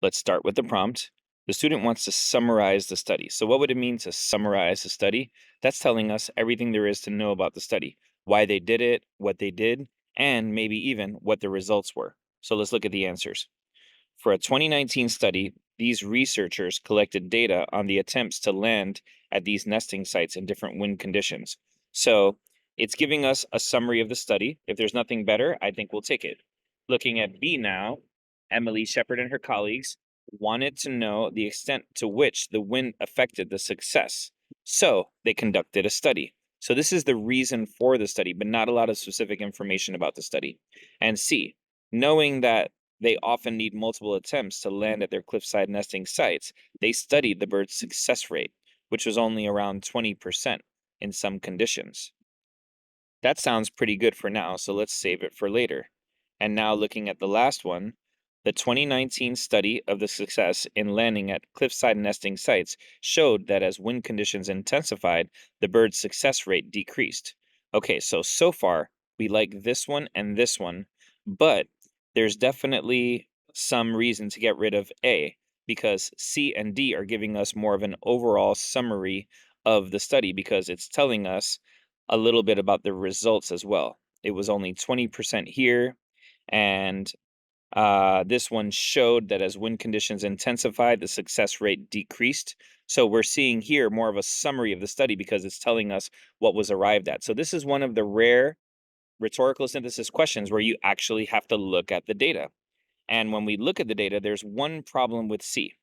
Let's start with the prompt. The student wants to summarize the study. So what would it mean to summarize the study? That's telling us everything there is to know about the study, why they did it, what they did, and maybe even what the results were. So let's look at the answers. For a 2019 study, these researchers collected data on the attempts to land at these nesting sites in different wind conditions. So it's giving us a summary of the study. If there's nothing better, I think we'll take it. Looking at B now, Emily Shepard and her colleagues wanted to know the extent to which the wind affected the success. So they conducted a study. So this is the reason for the study, but not a lot of specific information about the study. And C, knowing that they often need multiple attempts to land at their cliffside nesting sites, they studied the bird's success rate, which was only around 20% in some conditions. That sounds pretty good for now, so let's save it for later. And now looking at the last one, the 2019 study of the success in landing at cliffside nesting sites showed that as wind conditions intensified, the bird's success rate decreased. Okay, so far we like this one, but there's definitely some reason to get rid of A because C and D are giving us more of an overall summary of the study because it's telling us a little bit about the results as well. It was only 20% here, and this one showed that as wind conditions intensified, the success rate decreased. So we're seeing here more of a summary of the study because it's telling us what was arrived at. So this is one of the rare rhetorical synthesis questions where you actually have to look at the data. And when we look at the data, there's one problem with C.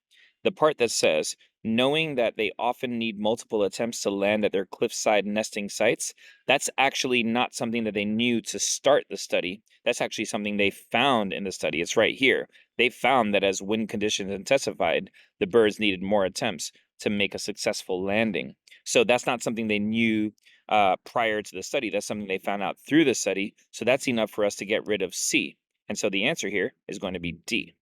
The part that says, knowing that they often need multiple attempts to land at their cliffside nesting sites, that's actually not something that they knew to start the study. That's actually something they found in the study. It's right here. They found that as wind conditions intensified, the birds needed more attempts to make a successful landing. So that's not something they knew prior to the study. That's something they found out through the study. So that's enough for us to get rid of C. And so the answer here is going to be D.